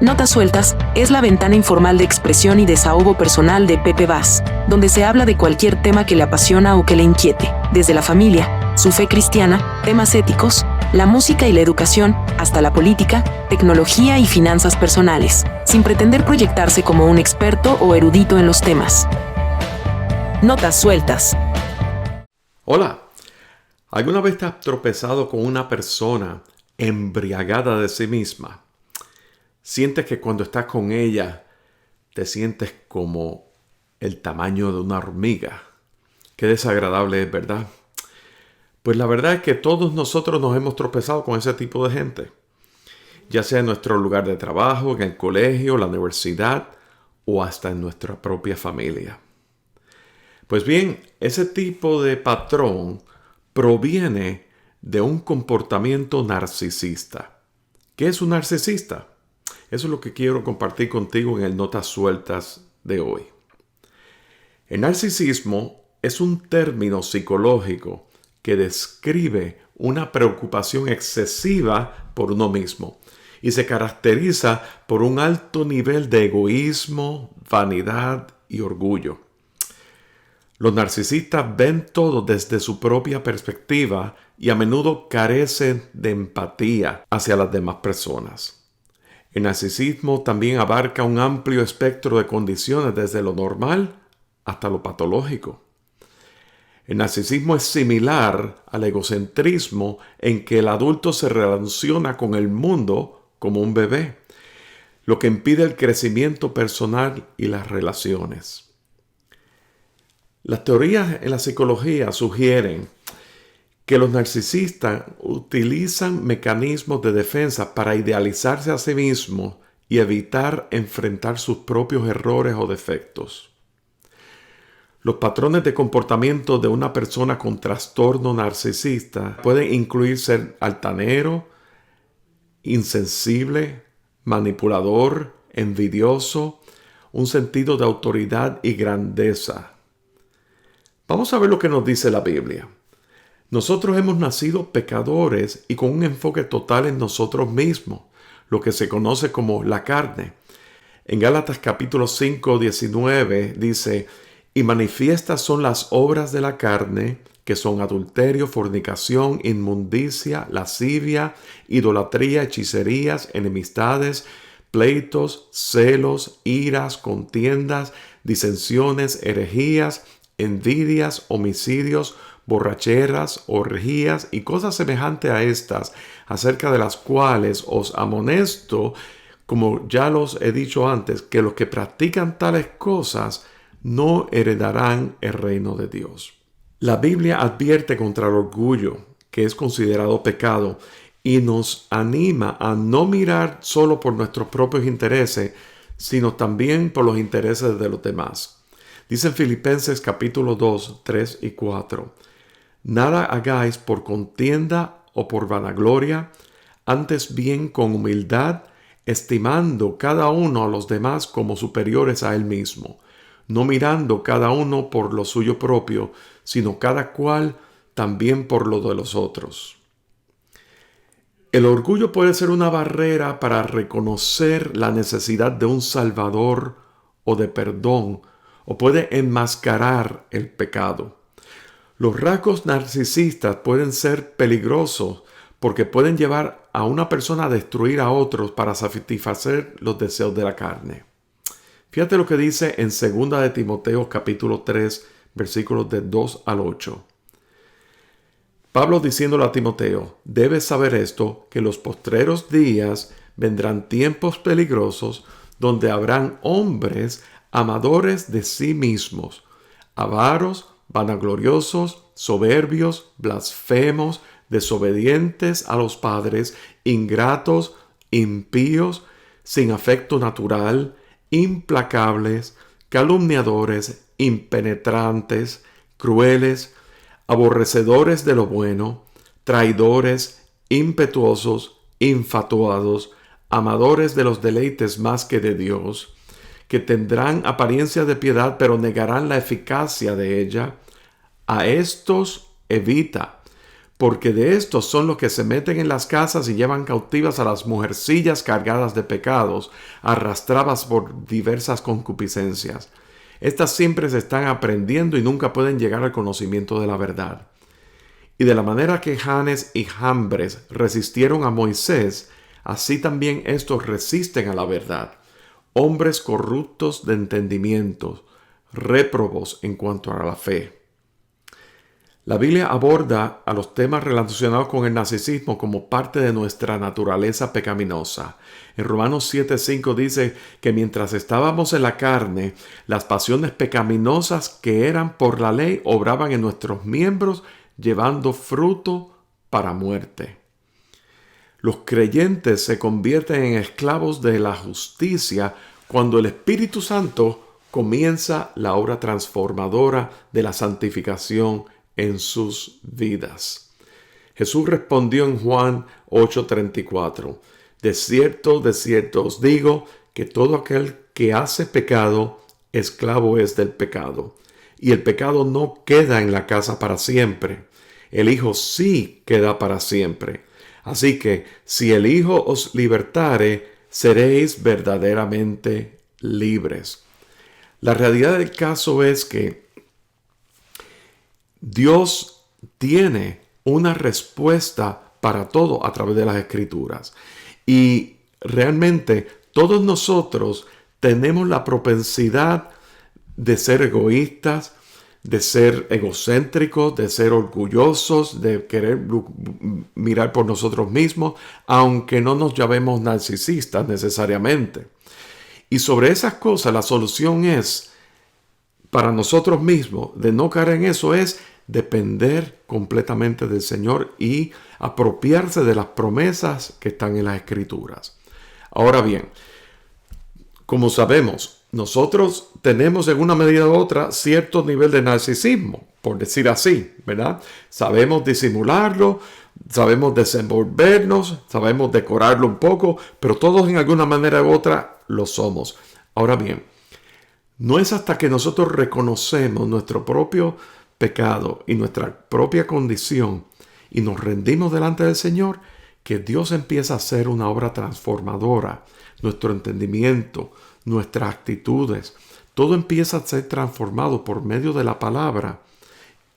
Notas Sueltas es la ventana informal de expresión y desahogo personal de Pepe Vaz, donde se habla de cualquier tema que le apasiona o que le inquiete, desde la familia, su fe cristiana, temas éticos, la música y la educación, hasta la política, tecnología y finanzas personales, sin pretender proyectarse como un experto o erudito en los temas. Notas Sueltas. Hola, ¿alguna vez te has tropezado con una persona embriagada de sí misma? Sientes que cuando estás con ella te sientes como el tamaño de una hormiga. Qué desagradable es, ¿verdad? Pues la verdad es que todos nosotros nos hemos tropezado con ese tipo de gente. Ya sea en nuestro lugar de trabajo, en el colegio, la universidad o hasta en nuestra propia familia. Pues bien, ese tipo de patrón proviene de un comportamiento narcisista. ¿Qué es un narcisista? Eso es lo que quiero compartir contigo en el Notas Sueltas de hoy. El narcisismo es un término psicológico que describe una preocupación excesiva por uno mismo y se caracteriza por un alto nivel de egoísmo, vanidad y orgullo. Los narcisistas ven todo desde su propia perspectiva y a menudo carecen de empatía hacia las demás personas. El narcisismo también abarca un amplio espectro de condiciones desde lo normal hasta lo patológico. El narcisismo es similar al egocentrismo en que el adulto se relaciona con el mundo como un bebé, lo que impide el crecimiento personal y las relaciones. Las teorías en la psicología sugieren que los narcisistas utilizan mecanismos de defensa para idealizarse a sí mismos y evitar enfrentar sus propios errores o defectos. Los patrones de comportamiento de una persona con trastorno narcisista pueden incluir ser altanero, insensible, manipulador, envidioso, un sentido de autoridad y grandeza. Vamos a ver lo que nos dice la Biblia. Nosotros hemos nacido pecadores y con un enfoque total en nosotros mismos, lo que se conoce como la carne. En Gálatas capítulo 5, 19 dice: y manifiestas son las obras de la carne, que son adulterio, fornicación, inmundicia, lascivia, idolatría, hechicerías, enemistades, pleitos, celos, iras, contiendas, disensiones, herejías, envidias, homicidios, borracheras, orgías y cosas semejantes a estas, acerca de las cuales os amonesto, como ya los he dicho antes, que los que practican tales cosas no heredarán el reino de Dios. La Biblia advierte contra el orgullo, que es considerado pecado, y nos anima a no mirar solo por nuestros propios intereses, sino también por los intereses de los demás. Dice en Filipenses capítulo 2, 3 y 4: nada hagáis por contienda o por vanagloria, antes bien con humildad, estimando cada uno a los demás como superiores a él mismo, no mirando cada uno por lo suyo propio, sino cada cual también por lo de los otros. El orgullo puede ser una barrera para reconocer la necesidad de un Salvador o de perdón, o puede enmascarar el pecado. Los rasgos narcisistas pueden ser peligrosos porque pueden llevar a una persona a destruir a otros para satisfacer los deseos de la carne. Fíjate lo que dice en 2 de Timoteo capítulo 3, versículos de 2 al 8. Pablo diciéndole a Timoteo: debes saber esto, que en los postreros días vendrán tiempos peligrosos, donde habrán hombres amadores de sí mismos, avaros, vanagloriosos, soberbios, blasfemos, desobedientes a los padres, ingratos, impíos, sin afecto natural, implacables, calumniadores, impenetrantes, crueles, aborrecedores de lo bueno, traidores, impetuosos, infatuados, amadores de los deleites más que de Dios, que tendrán apariencia de piedad, pero negarán la eficacia de ella. A estos evita, porque de estos son los que se meten en las casas y llevan cautivas a las mujercillas cargadas de pecados, arrastradas por diversas concupiscencias. Estas siempre se están aprendiendo y nunca pueden llegar al conocimiento de la verdad. Y de la manera que Janes y Jambres resistieron a Moisés, así también estos resisten a la verdad. Hombres corruptos de entendimiento, réprobos en cuanto a la fe. La Biblia aborda a los temas relacionados con el narcisismo como parte de nuestra naturaleza pecaminosa. En Romanos 7:5 dice que mientras estábamos en la carne, las pasiones pecaminosas que eran por la ley obraban en nuestros miembros, llevando fruto para muerte. Los creyentes se convierten en esclavos de la justicia cuando el Espíritu Santo comienza la obra transformadora de la santificación en sus vidas. Jesús respondió en Juan 8:34, de cierto os digo que todo aquel que hace pecado, esclavo es del pecado. Y el pecado no queda en la casa para siempre. El Hijo sí queda para siempre. Así que si el Hijo os libertare, seréis verdaderamente libres. La realidad del caso es que Dios tiene una respuesta para todo a través de las Escrituras. Y realmente todos nosotros tenemos la propensidad de ser egoístas, de ser egocéntricos, de ser orgullosos, de querer mirar por nosotros mismos, aunque no nos llamemos narcisistas necesariamente. Y sobre esas cosas la solución es, para nosotros mismos, de no caer en eso, es depender completamente del Señor y apropiarse de las promesas que están en las Escrituras. Ahora bien, como sabemos, nosotros tenemos en una medida u otra cierto nivel de narcisismo, por decir así, ¿verdad? Sabemos disimularlo, sabemos desenvolvernos, sabemos decorarlo un poco, pero todos en alguna manera u otra lo somos. Ahora bien, no es hasta que nosotros reconocemos nuestro propio pecado y nuestra propia condición y nos rendimos delante del Señor que Dios empieza a hacer una obra transformadora. Nuestro entendimiento, nuestras actitudes, todo empieza a ser transformado por medio de la palabra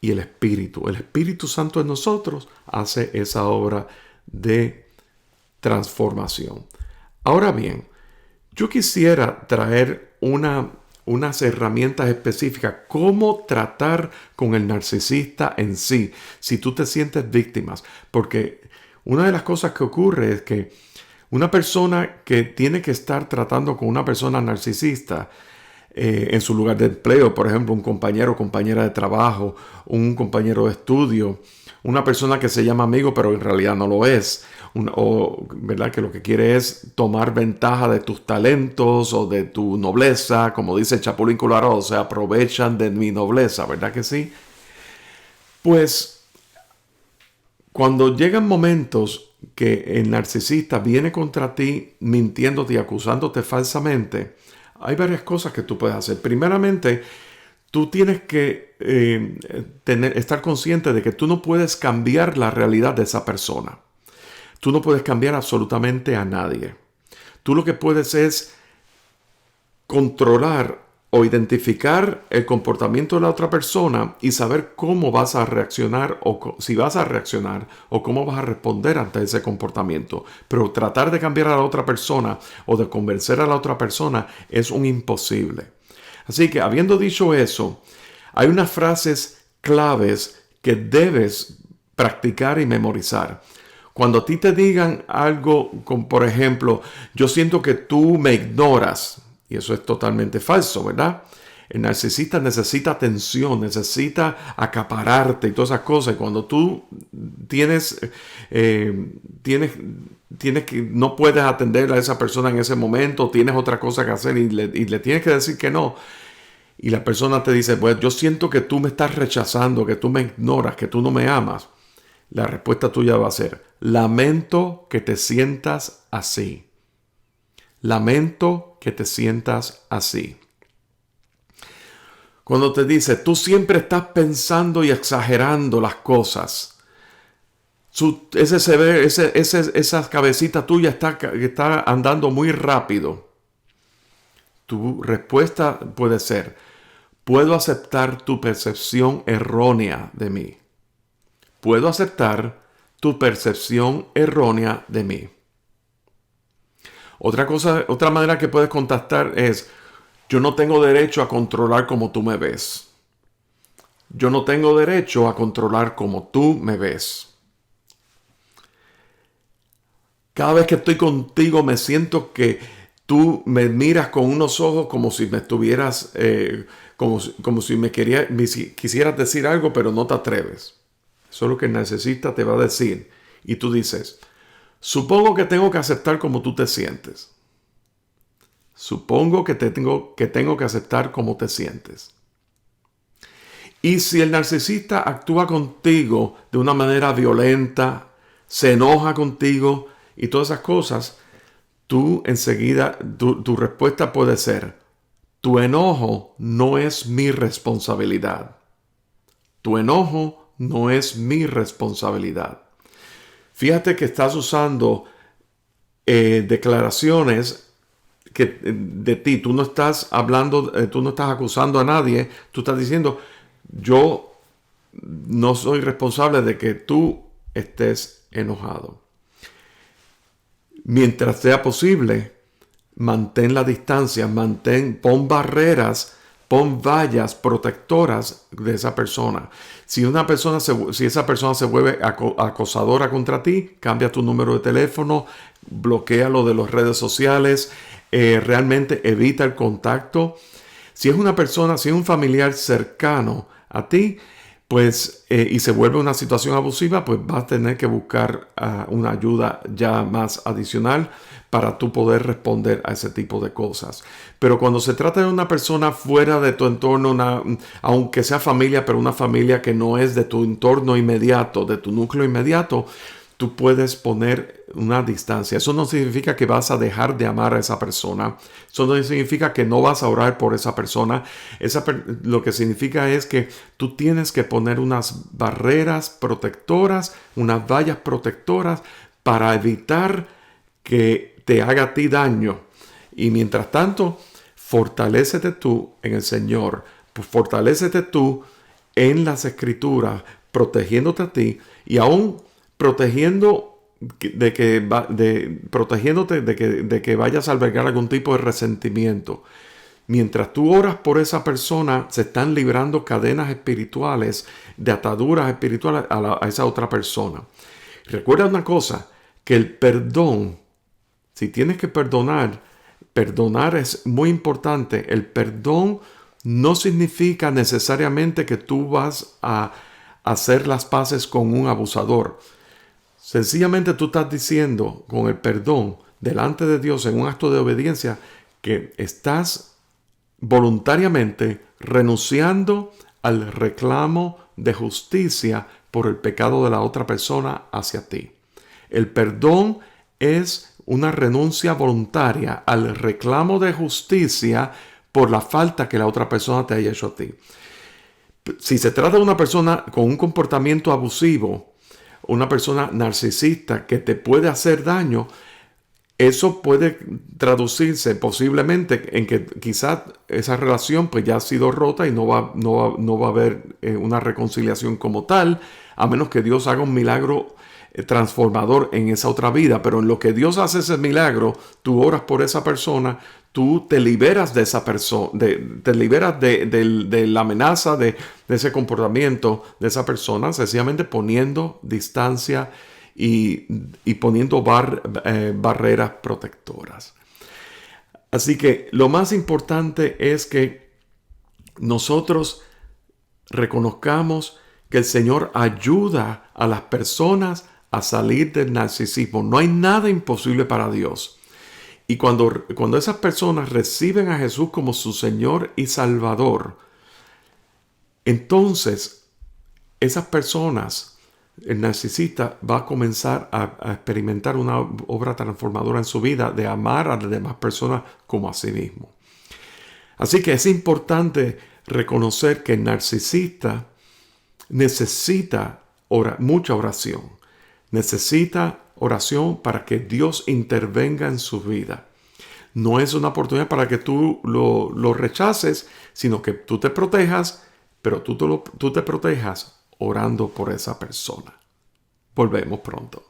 y el Espíritu. El Espíritu Santo en nosotros hace esa obra de transformación. Ahora bien, yo quisiera traer unas herramientas específicas, cómo tratar con el narcisista en sí, si tú te sientes víctima. Porque una de las cosas que ocurre es que una persona que tiene que estar tratando con una persona narcisista en su lugar de empleo, por ejemplo, un compañero o compañera de trabajo, un compañero de estudio, una persona que se llama amigo pero en realidad no lo es, ¿verdad? Que lo que quiere es tomar ventaja de tus talentos o de tu nobleza, como dice Chapulín Colorado, se aprovechan de mi nobleza, ¿verdad que sí? Pues cuando llegan momentos que el narcisista viene contra ti mintiéndote y acusándote falsamente, hay varias cosas que tú puedes hacer. Primeramente, tú tienes que estar consciente de que tú no puedes cambiar la realidad de esa persona. Tú no puedes cambiar absolutamente a nadie. Tú lo que puedes es controlar o identificar el comportamiento de la otra persona y saber cómo vas a reaccionar o si vas a reaccionar o cómo vas a responder ante ese comportamiento. Pero tratar de cambiar a la otra persona o de convencer a la otra persona es un imposible. Así que habiendo dicho eso, hay unas frases claves que debes practicar y memorizar. Cuando a ti te digan algo como, por ejemplo, yo siento que tú me ignoras, y eso es totalmente falso, ¿verdad? El narcisista necesita atención, necesita acapararte y todas esas cosas. Y cuando tú tienes que no puedes atender a esa persona en ese momento, tienes otra cosa que hacer y le tienes que decir que no. Y la persona te dice, pues yo siento que tú me estás rechazando, que tú me ignoras, que tú no me amas. La respuesta tuya va a ser, lamento que te sientas así. Lamento que te sientas así. Cuando te dice, tú siempre estás pensando y exagerando las cosas. Esa cabecita tuya está andando muy rápido. Tu respuesta puede ser: puedo aceptar tu percepción errónea de mí. Puedo aceptar tu percepción errónea de mí. Otra manera que puedes contestar es: yo no tengo derecho a controlar como tú me ves. Yo no tengo derecho a controlar como tú me ves. Cada vez que estoy contigo me siento que tú me miras con unos ojos como si me estuvieras, como si me quisieras decir algo, pero no te atreves. Eso es lo que el narcisista te va a decir. Y tú dices: supongo que tengo que aceptar como tú te sientes. Supongo que tengo que aceptar como te sientes. Y si el narcisista actúa contigo de una manera violenta, se enoja contigo y todas esas cosas, tú enseguida, tu respuesta puede ser: tu enojo no es mi responsabilidad. Tu enojo no es mi responsabilidad. Fíjate que estás usando declaraciones que de ti. Tú no estás hablando, tú no estás acusando a nadie. Tú estás diciendo: yo no soy responsable de que tú estés enojado. Mientras sea posible, mantén la distancia, pon barreras, pon vallas protectoras de esa persona. Si esa persona se vuelve acosadora contra ti, cambia tu número de teléfono, bloquéalo de las redes sociales, realmente evita el contacto. Si es un familiar cercano a ti, pues, y se vuelve una situación abusiva, pues vas a tener que buscar una ayuda ya más adicional para tú poder responder a ese tipo de cosas. Pero cuando se trata de una persona fuera de tu entorno, aunque sea familia, pero una familia que no es de tu entorno inmediato, de tu núcleo inmediato, tú puedes poner una distancia. Eso no significa que vas a dejar de amar a esa persona. Eso no significa que no vas a orar por esa persona. Lo que significa es que tú tienes que poner unas barreras protectoras, unas vallas protectoras para evitar que te haga a ti daño. Y mientras tanto, fortalécete tú en el Señor. Fortalécete tú en las Escrituras, protegiéndote a ti y aún protegiéndote de que vayas a albergar algún tipo de resentimiento. Mientras tú oras por esa persona, se están librando cadenas espirituales, de ataduras espirituales a esa otra persona. Recuerda una cosa, que el perdón, si tienes que perdonar es muy importante. El perdón no significa necesariamente que tú vas a hacer las paces con un abusador. Sencillamente tú estás diciendo con el perdón delante de Dios en un acto de obediencia que estás voluntariamente renunciando al reclamo de justicia por el pecado de la otra persona hacia ti. El perdón es una renuncia voluntaria al reclamo de justicia por la falta que la otra persona te haya hecho a ti. Si se trata de una persona con un comportamiento abusivo, una persona narcisista que te puede hacer daño, eso puede traducirse posiblemente en que quizás esa relación pues ya ha sido rota y no va a haber una reconciliación como tal, a menos que Dios haga un milagro transformador en esa otra vida. Pero en lo que Dios hace ese milagro, tú oras por esa persona, tú te liberas de esa persona, te liberas de la amenaza de ese comportamiento de esa persona, sencillamente poniendo distancia y poniendo barreras protectoras. Así que lo más importante es que nosotros reconozcamos que el Señor ayuda a las personas a salir del narcisismo. No hay nada imposible para Dios. Y cuando esas personas reciben a Jesús como su Señor y Salvador, entonces esas personas, el narcisista va a comenzar a experimentar una obra transformadora en su vida de amar a las demás personas como a sí mismo. Así que es importante reconocer que el narcisista necesita mucha oración. necesita oración para que Dios intervenga en su vida. No es una oportunidad para que tú lo rechaces, sino que tú te protejas, pero tú te protejas orando por esa persona. Volvemos pronto.